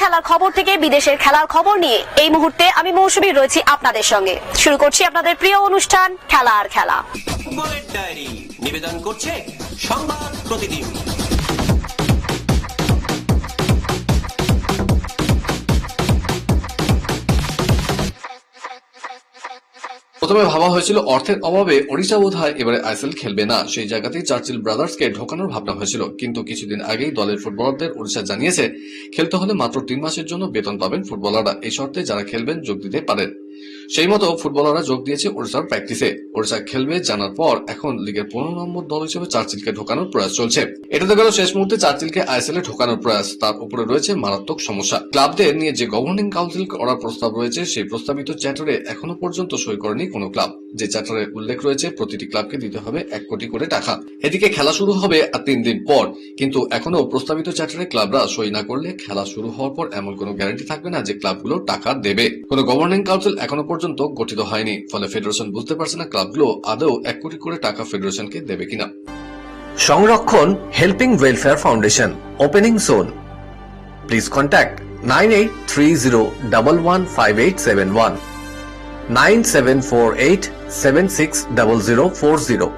খেলার খবর থেকে বিদেশের খেলার খবর নিয়ে এই মুহূর্তে আমি মৌসুমী রয়েছি আপনাদের সঙ্গে। শুরু করছি আপনাদের প্রিয় অনুষ্ঠান খেলা আর খেলা। ফুটবলের ডায়েরি নিবেদন করছে সংবাদ প্রতিদিন। প্রথমে ভাবা হয়েছিল অর্থের অভাবে ওড়িশা বোধহয় এবারে আইএসএল খেলবে না, সেই জায়গাতেই চার্চিল ব্রাদার্সকে ঢোকানোর ভাবনা হয়েছিল। কিন্তু কিছুদিন আগেই দলের ফুটবলারদের ওড়িশা জানিয়েছে খেলতে হলে মাত্র 3 মাসের জন্য বেতন পাবেন ফুটবলাররা, এই শর্তে যারা খেলবেন যোগ দিতে পারেন। সেই মতো ফুটবলাররা যোগ দিয়েছে ওড়িশার প্র্যাকটিসে। ওড়িশা খেলবে জানার পর এখন লিগের 15 নম্বর দল হিসেবে চার্চিলকে ঢোকানোর প্রয়াস চলছে। এটা তো গেল শেষ মুহূর্তে চার্চিলকে আইএসএল এ ঢোকানোর প্রয়াস, তার উপরে রয়েছে মারাত্মক সমস্যা। ক্লাবদের নিয়ে যে গভর্নিং কাউন্সিল করার প্রস্তাব রয়েছে, সেই প্রস্তাবিত চ্যাটারে এখনো পর্যন্ত সই করেনি কোনো ক্লাব। যে চ্যাটারে উল্লেখ রয়েছে প্রতিটি ক্লাবকে দিতে হবে 1 কোটি করে টাকা। এদিকে খেলা শুরু হবে আর 3 দিন পর, কিন্তু এখনো প্রস্তাবিত চ্যাটারে ক্লাবরা সই না করলে খেলা শুরু হওয়ার পর এমন কোনো গ্যারান্টি থাকবে না যে ক্লাবগুলো টাকা দেবে। কোনো গভর্নিং কাউন্সিল এখনো পর্যন্ত গঠিত হয়নি, ফলে ফেডারেশন বুঝতে পারছে না ক্লাবগুলো আদৌ 1 কোটি করে টাকা ফেডারেশনকে দেবে কিনা। Sangrakshan helping welfare foundation, opening soon. Please contact 9830115871 9748760040।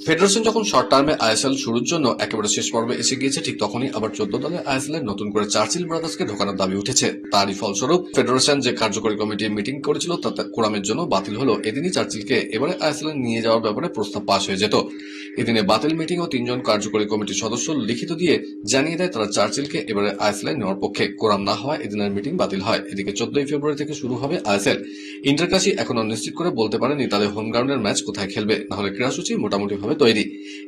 Federation যখন শর্ট টার্মে আইএসএল শুরুর জন্য একেবারে শেষ পর্বে এসে গিয়েছে, ঠিক তখনই আবার 14 দলের আইএসএল এর নতুন করে চার্চিল ব্রাদার্সকে ঢোকানোর দাবি উঠেছে। তারই ফলস্বরূপ ফেডারেশন যে কার্যকরী কমিটি মিটিং করেছিল তা কোরামের জন্য বাতিল হলো। এদিনই চার্চিলকে এবারে আইএসএল এ নিয়ে যাওয়ার ব্যাপারে প্রস্তাব পাশ হয়ে যেত। এদিনে বাতিল মিটিং ও 3 জন কার্যকরী কমিটির সদস্য লিখিত দিয়ে জানিয়ে দেয় তারা চার্চিলকে এবারে আইএসএল এ নেওয়ার পক্ষে। কোরাম না হওয়ায় এদিনের মিটিং বাতিল হয়। এদিকে 14 ফেব্রুয়ারি থেকে শুরু হবে আইএসএল। ইন্টারকাশি এখনো নিশ্চিত করে বলতে পারেনি তাদের হোম গ্রাউন্ডের ম্যাচ কোথায় খেলবে, না হলে ক্রীড়াসূচি মোটামুটি ভাবে তৈরি।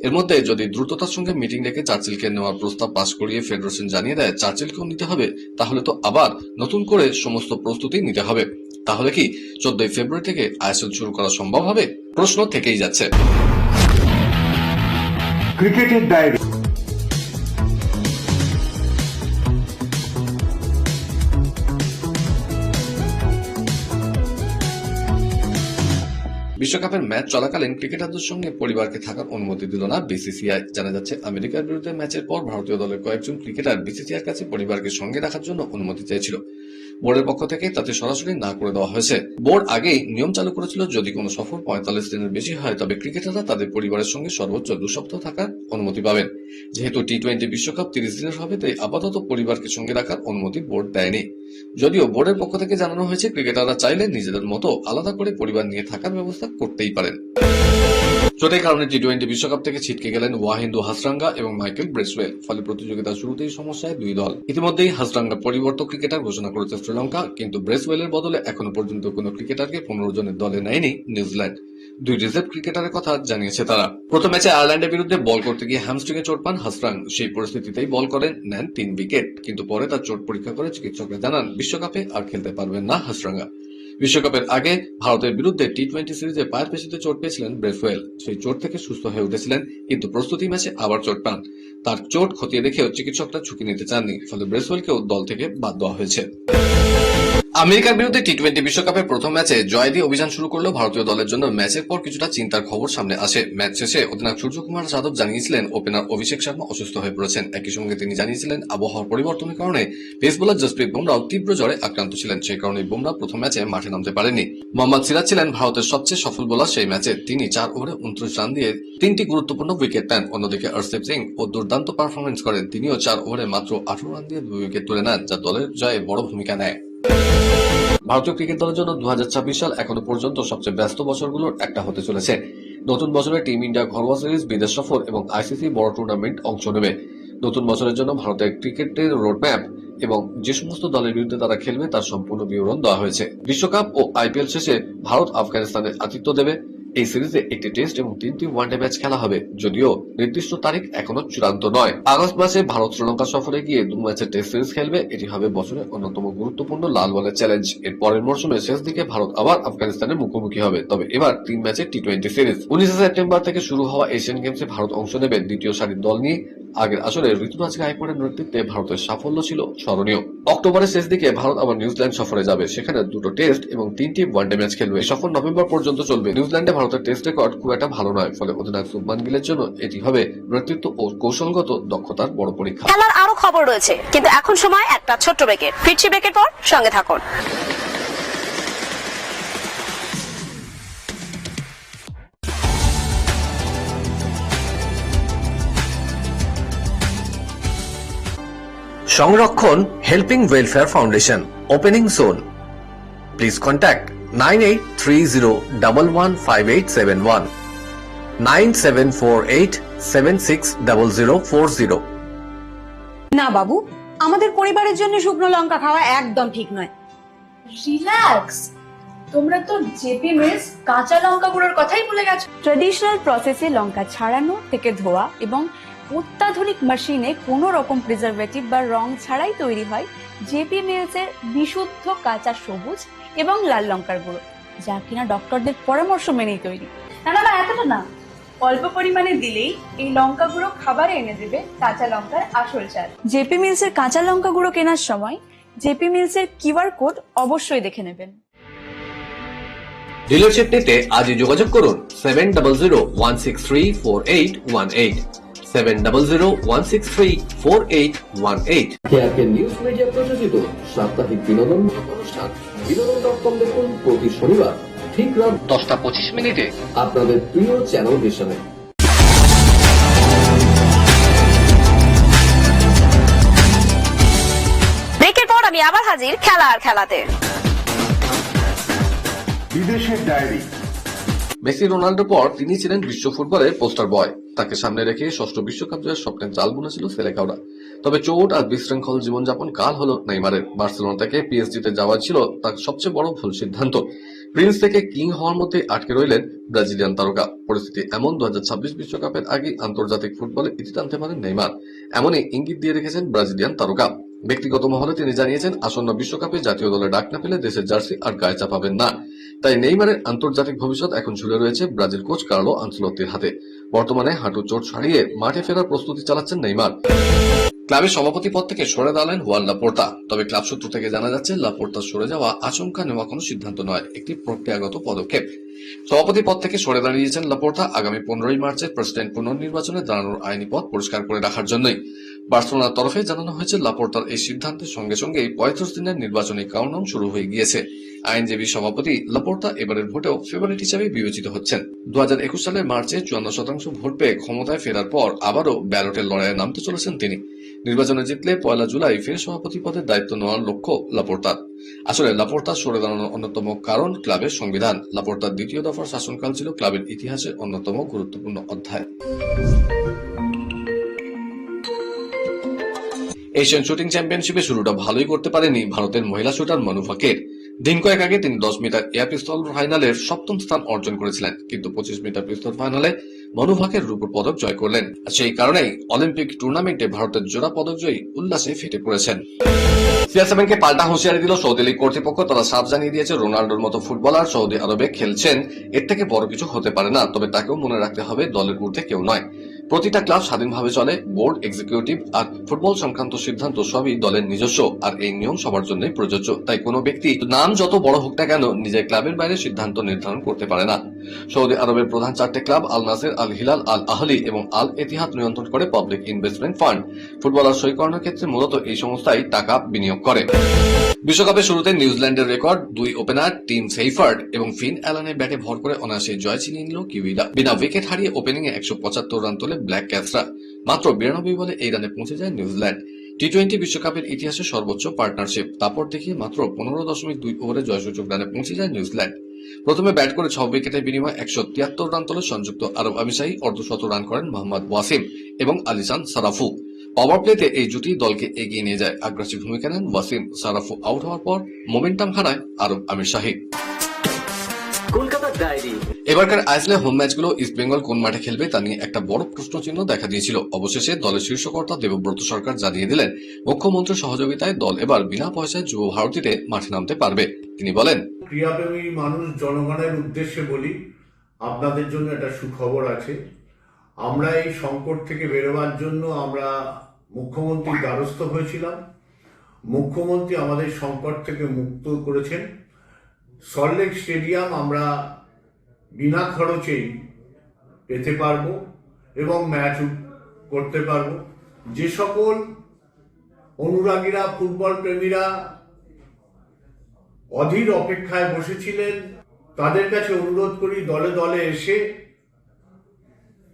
এর মধ্যে যদি দ্রুততার সঙ্গে মিটিং ডেকে চার্চিলকে নেওয়ার প্রস্তাব পাশ করিয়ে ফেডারেশন জানিয়ে দেয় চার্চিলকেও নিতে হবে, তাহলে তো আবার নতুন করে সমস্ত প্রস্তুতি নিতে হবে। তাহলে কি 14 ফেব্রুয়ারি থেকে আইএসএল শুরু করা সম্ভব হবে? প্রশ্ন থেকেই যাচ্ছে। ক্রিকেটের ডায়েরি। বিশ্বকাপের ম্যাচ চলাকালীন ক্রিকেটারদের সঙ্গে পরিবারকে থাকার অনুমতি দিল না বিসিসিআই। জানা যাচ্ছে আমেরিকার বিরুদ্ধে ম্যাচের পর ভারতীয় দলের কয়েকজন ক্রিকেটার বিসিসিআইর কাছে পরিবারকে সঙ্গে রাখার জন্য অনুমতি চেয়েছিল। বোর্ডের পক্ষ থেকে তাতে সরাসরি না করে দেওয়া হয়েছে। বোর্ড আগেই নিয়ম চালু করেছিল যদি কোনো সফর 45 দিনের বেশি হয় তবে ক্রিকেটাররা তাদের পরিবারের সঙ্গে সর্বোচ্চ 2 সপ্তাহ থাকার অনুমতি পাবেন। যেহেতু টি-20 বিশ্বকাপ 30 দিনের হবে, তাই আপাতত পরিবারকে সঙ্গে রাখার অনুমতি বোর্ড দেয়নি। যদিও বোর্ডের পক্ষ থেকে জানানো হয়েছে ক্রিকেটাররা চাইলে নিজেদের মতো আলাদা করে পরিবার নিয়ে থাকার ব্যবস্থা করতেই পারেন। চোটের কারণে টি-20 বিশ্বকাপ থেকে ছিটকে গেলেন ওয়াহিন্দু হাসরাঙ্গা এবং মাইকেল ব্রেসওয়েল। ফলে প্রতিযোগিতার শুরুতেই সমস্যায় 2 দল। ইতিমধ্যেই হাসরাঙ্গার পরিবর্তক ক্রিকেটার ঘোষণা করেছে শ্রীলঙ্কা, কিন্তু ব্রেসওয়েলের বদলে এখনো পর্যন্ত কোনো ক্রিকেটারকে 15 জনের দলে নেয়নি নিউজিল্যান্ড। 2 রিজার্ভ ক্রিকেটারের কথা জানিয়েছে তারা। প্রথম ম্যাচে আয়ারল্যান্ডের বিরুদ্ধে বল করতে গিয়ে হ্যামস্ট্রিং এ চোট পান হাসরাং। সেই পরিস্থিতিতেই বল করেন, নেন 3 উইকেট। কিন্তু পরে তার চোট পরীক্ষা করে চিকিৎসকরা জানান বিশ্বকাপে আর খেলতে পারবেন না হাসরাঙ্গা। বিশ্বকাপের আগে ভারতের বিরুদ্ধে টি-20 সিরিজে পায়ের পেশিতে চোট পেয়েছিলেন ব্রেসওয়েল। সেই চোট থেকে সুস্থ হয়ে উঠেছিলেন, কিন্তু প্রস্তুতি ম্যাচে আবার চোট পান। তার চোট খতিয়ে দেখেও চিকিৎসকরা ঝুঁকি নিতে চাননি, ফলে ব্রেসওয়েলকেও দল থেকে বাদ দেওয়া হয়েছে। আমেরিকার বিরুদ্ধে টি-20 বিশ্বকাপের প্রথম ম্যাচে জয় দিয়ে অভিযান শুরু করলো ভারতীয় দলের জন্য। ম্যাচের পর কিছুটা চিন্তার খবর সামনে আসে। ম্যাচ শেষে অধিনায়ক সূর্যকুমার যাদব জানিয়েছিলেন ওপেনার অভিষেক শর্মা অসুস্থ হয়ে পড়েছেন। একই সঙ্গে তিনি জানিয়েছিলেন আবহাওয়ার পরিবর্তনের কারণে পেস বোলার জসপ্রীত বুমরাও তীব্র জ্বরে আক্রান্ত ছিলেন। সেই কারণে বুমরা প্রথম ম্যাচে মাঠে নামতে পারেননি। মোহাম্মদ সিরাজ ছিলেন ভারতের সবচেয়ে সফল বোলার সেই ম্যাচে। তিনি 4 ওভারে 29 রান দিয়ে 3টি গুরুত্বপূর্ণ উইকেট নেন। অন্যদিকে হরদীপ সিং ও দুর্দান্ত পারফরমেন্স করেন। তিনিও 4 ওভারে মাত্র 18 রান দিয়ে 2 উইকেট তুলে নেন, যা দলের জয়ে বড় ভূমিকা নেয়। ভারতীয় ক্রিকেট দলের জন্য 2026 সাল এখনো পর্যন্ত সবচেয়ে ব্যস্ত বছরগুলোর একটা হতে চলেছে। নতুন বছরে টিম ইন্ডিয়া ঘরোয়া সিরিজ, বিদেশ সফর এবং আইসিসি বড় টুর্নামেন্ট অংশ নেবে। নতুন বছরের জন্য ভারতের ক্রিকেটের রোডম্যাপ এবং যে সমস্ত দলের বিরুদ্ধে তারা খেলবে তার সম্পূর্ণ বিবরণ দেওয়া হয়েছে। বিশ্বকাপ ও আইপিএল শেষে ভারত আফগানিস্তানের আতিথ্য দেবে। এই সিরিজে 1টি টেস্ট এবং 3টি ওয়ানডে ম্যাচ খেলা হবে, যদিও নির্দিষ্ট তারিখ এখনো চূড়ান্ত নয়। আগস্ট মাসে ভারত শ্রীলঙ্কা সফরে গিয়ে 2 ম্যাচের টেস্ট সিরিজ খেলবে। এটি হবে বছরের অন্যতম গুরুত্বপূর্ণ লাল বলের চ্যালেঞ্জ। এর পরের মরশুমের শেষ দিকে ভারত আবার আফগানিস্তানের মুখোমুখি হবে, তবে এবার 3 ম্যাচের টি-20 সিরিজ। 19 সেপ্টেম্বর থেকে শুরু হওয়া এশিয়ান গেমসে ভারত অংশ নেবে দ্বিতীয় সারির দল নিয়ে। আগের আসরে ঋতুরাজ গায়কোয়াড়ের নেতৃত্বে ভারতের সাফল্য ছিল স্মরণীয়। অক্টোবরের শেষ দিকে ভারত আবার নিউজিল্যান্ড সফরে যাবে, সেখানে 2টো টেস্ট এবং 3টি ওয়ানডে ম্যাচ খেলবে। সফর নভেম্বর পর্যন্ত চলবে। নিউজিল্যান্ডে ভারতের টেস্ট রেকর্ড খুব একটা ভালো নয়, ফলে অধিনায়ক শুভমান গিলের জন্য এটি হবে নেতৃত্ব ও কৌশলগত দক্ষতার বড় পরীক্ষা। খেলার আরো খবর রয়েছে, কিন্তু এখন সময় একটা ছোট্ট ব্রেকের। ফিরছি ব্রেকের পর, সঙ্গে থাকুন। Sangrakshan helping welfare foundation, opening soon. Please contact 9830115871, 9748760040। না বাবু, আমাদের পরিবারের জন্য শুকনো লঙ্কা খাওয়া একদম ঠিক নয়। রিল্যাক্স, তোমরা তো জেপি মিলস কাঁচা লঙ্কা গুঁড়োর কথাই ভুলে গেছো। ট্রেডিশনাল প্রসেসে লঙ্কা ছাড়ানো থেকে ধোয়া এবং অত্যাধুনিক মেশিনে কোনো রকম প্রিজারভেটিভ বা রং ছাড়াই তৈরি হয় জেপি মিলসের বিশুদ্ধ কাঁচা সবুজ এবং লাল লঙ্কার গুঁড়ো, যা কিনা ডক্টরদের পরামর্শ মেনেই তৈরি। না না না, এতটা না, অল্প পরিমাণে দিলেই এই লঙ্কা গুঁড়ো খাবারে এনে দেবে কাঁচা লঙ্কার আসল স্বাদ। জেপি মিলসের কাঁচা লঙ্কা গুঁড়ো কেনার সময় জেপি মিলসের কিউআর কোড অবশ্যই দেখে নেবেন। ডিলারশিপ নিতে আজই যোগাযোগ করুন 7001634818, 7001634818। কেআরকে নিউজ মিডিয়া প্রযোজিত সাপ্তাহিক বিনোদন অনুষ্ঠান বিনোদন.com দেখুন প্রতি শনিবার ঠিক রাত 10টা 25 আপনাদের প্রিয় চ্যানেল ভিশনে। ব্রেকের পর আমি আবার হাজির খেলা আর খেলাতে। বিদেশের ডায়েরি। মেসি রোনাল্ডোর পর তিনি ছিলেন বিশ্ব ফুটবলের পোস্টার বয়। তাকে সামনে রেখে ষষ্ঠ বিশ্বকাপ জয়ের স্বপ্নের জাল বুনেছিল সেলেকাওরা। তবে চোট আর বিশৃঙ্খল জীবনযাপন কাল হলো নেইমারের। বার্সেলোনা থেকে পিএসজিতে যাওয়া ছিল তার সবচেয়ে বড় ভুল সিদ্ধান্ত। প্রিন্স থেকে কিং হওয়ার মধ্যে আটকে রইলেন ব্রাজিলিয়ান তারকা। পরিস্থিতি এমন 2026 বিশ্বকাপের আগে আন্তর্জাতিক ফুটবলে ইতি টানতে পারেন নেইমার, এমনই ইঙ্গিত দিয়ে রেখেছেন ব্রাজিলিয়ান তারকা। ব্যক্তিগত মহলে তিনি জানিয়েছেন, আসন্ন বিশ্বকাপে জাতীয় দলে ডাক না পেলে দেশের জার্সি আর গায়ে চাপাবেন না। তাই নেইমারের আন্তর্জাতিক ভবিষ্যৎ এখন ঝুলে রয়েছে ব্রাজিল কোচ কার্লো আনচেলত্তির হাতে। বর্তমানে হাঁটু চোট সারিয়ে মাঠে ফেরার প্রস্তুতি চালাচ্ছেন নেইমার। ক্লাবের সভাপতি পদ থেকে সরে দাঁড়ালেন হুয়ান লাপোর্তা। তবে ক্লাব সূত্র থেকে জানা যাচ্ছে, লাপোর্তা সরে যাওয়া আচমকা নেওয়া কোনো সিদ্ধান্ত নয়, একটি প্রক্রিয়াগত পদক্ষেপ। সভাপতি পদ থেকে সরে দাঁড়িয়েছেন লাপোর্তা আগামী 15 মার্চের প্রেসিডেন্ট পুনর্নির্বাচনে দাঁড়ানোর আইনি পথ পরিষ্কার করে রাখার জন্যই। বার্সেলোনার তরফে জানানো হয়েছে, লাপোর্তার এই সিদ্ধান্তের সঙ্গে সঙ্গেই 35 দিনের নির্বাচনী কাউন্টডাউন শুরু হয়ে গিয়েছে। আইনজীবী সভাপতি লাপোর্তা এবারের ভোটেও ফেভারিট হিসেবে বিবেচিত হচ্ছেন। 2021 সালের মার্চে 54% ভোট পেয়ে ক্ষমতায় ফেরার পর আবারও ব্যালটের লড়াইয়ে নামতে চলেছেন তিনি। নির্বাচনে জিতলে 1 জুলাই ফের সভাপতি পদের দায়িত্ব নেওয়ার লক্ষ্য লাপোর্তার। আসলে লাপোর্তার সরে দাঁড়ানোর অন্যতম কারণ ক্লাবের সংবিধান। লাপোর্তার দ্বিতীয় দফার শাসনকাল ছিল ক্লাবের ইতিহাসের অন্যতম গুরুত্বপূর্ণ অধ্যায়। এশিয়ান শুটিং চ্যাম্পিয়নশিপে শুরুটা ভালোই করতে পারেনি ভারতের মহিলা শুটার মনু ভাকের। দিন কয়েক আগে তিনি 10 মিটার এয়ার পিস্তল ফাইনালের 7ম স্থান অর্জন করেছিলেন, কিন্তু 25 মিটার পিস্তল ফাইনালে মনু ভাকের রূপোর পদক জয় করলেন। সেই কারণেই অলিম্পিক টুর্নামেন্টে ভারতের জোড়া পদক জয়ী উল্লাসে ফেটে পড়েছেন। CR7কে পাল্টা হুঁশিয়ারি দিল সৌদি লীগ কর্তৃপক্ষ। তারা সাফ জানিয়ে দিয়েছে, রোনাল্ডোর মতো ফুটবলার সৌদি আরবে খেলছেন, এর থেকে বড় কিছু হতে পারে না। তবে তাকেও মনে রাখতে হবে, দলের ঊর্ধ্বে কেউ নয়। প্রতিটা ক্লাব স্বাধীনভাবে চলে, বোর্ড, এক্সিকিউটিভ আর ফুটবল সংক্রান্ত সিদ্ধান্ত সবই দলের নিজস্ব, আর এই নিয়ম সবার জন্যই প্রযোজ্য। তাই কোনো ব্যক্তি নাম যত বড় হোক না কেন নিজের ক্লাবের বাইরে সিদ্ধান্ত নির্ধারণ করতে পারে না। সৌদি আরবের প্রধান 4টে club Al Nassr, Al Hilal, Al Ahli এবং আল এতিহাদ নিয়ন্ত্রণ করে পাবলিক ইনভেস্টমেন্ট ফান্ড। ফুটবলার সই করানোর ক্ষেত্রে মূলত এই সংস্থাই টাকা বিনিয়োগ করে। বিশ্বকাপের শুরুতে নিউজিল্যান্ডের রেকর্ড 2 ওপেনার টিম সেইফার্ড এবং ফিন অ্যালানের ব্যাটে ভর করে অনায়াসে জয় ছিনিয়ে নিল কিউইরা। বিনা উইকেট হারিয়ে ওপেনিংয়ে 175 রান তোলে ব্ল্যাক ক্যাটসরা। মাত্র 92 বলে এই রানে পৌঁছে যায় নিউজিল্যান্ড। টি20 বিশ্বকাপের ইতিহাসে সর্বোচ্চ পার্টনারশিপ। তারপর দেখিয়ে মাত্র 15.2 ওভারে জয়সূচক রানে পৌঁছে যায় নিউজিল্যান্ড। প্রথমে ব্যাট করে 6 উইকেটের বিনিময়ে 173 রান তোলে সংযুক্ত আরব আমিরশাহী। অর্ধশত রান করেন মোহাম্মদ ওয়াসিম এবং আলিসান সারাফু। পাওয়ার প্লেতে এই জুটি দলকে এগিয়ে নিয়ে যায়। আগ্রাসী ভূমিকা নেন ওয়াসিম। সারাফু আউট হওয়ার পর মোমেন্টাম হারায় আরব আমিরশাহী। কলকাতার ডায়েরি। এবারকার আইএসএল হোম ম্যাচগুলো ইস্টবেঙ্গল কোন মাঠে খেলবে তা নিয়ে একটা বড় প্রশ্নচিহ্ন দেখা দিয়েছিল। অবশেষে দলের শীর্ষকর্তা দেবব্রত সরকার জানিয়ে দিলেন, মুখ্যমন্ত্রীর সহযোগিতায় দল এবার বিনা পয়সায় যুব ভারতীতে মাঠে নামতে পারবে। তিনি বলেন, ক্রীড়াপ্রেমী মানুষ জনগণের উদ্দেশ্যে বলি, আপনাদের জন্য একটা সুখবর আছে। আমরা এই সংকট থেকে বেরোবার জন্য আমরা মুখ্যমন্ত্রীর দ্বারস্থ হয়েছিলাম। মুখ্যমন্ত্রী আমাদের সংকট থেকে মুক্ত করেছেন। সল্টলেক স্টেডিয়াম আমরা বিনা খরচেই পেতে পারবো এবং ম্যাচ করতে পারবো। যে সকল অনুরাগীরা, ফুটবল প্রেমীরা অধীর অপেক্ষায় বসেছিলেন, তাদের কাছে অনুরোধ করি দলে দলে এসে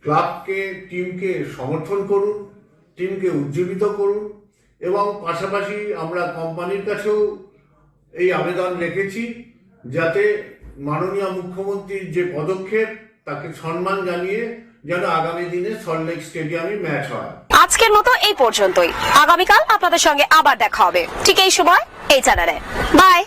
ক্লাবকে, টিমকে সমর্থন করুন, টিমকে উজ্জীবিত করুন এবং পাশাপাশি আমরা কোম্পানির কাছেও এই আবেদন রেখেছি যাতে মাননীয় মুখ্যমন্ত্রীর যে পদক্ষেপ তাকে সম্মান জানিয়ে যেন আগামী দিনে সল্টলেক স্টেডিয়ামে ম্যাচ হয়। আজকের মতো এই পর্যন্তই। আগামীকাল আপনাদের সঙ্গে আবার দেখা হবে ঠিক এই সময় এই চ্যানেলে। বাই।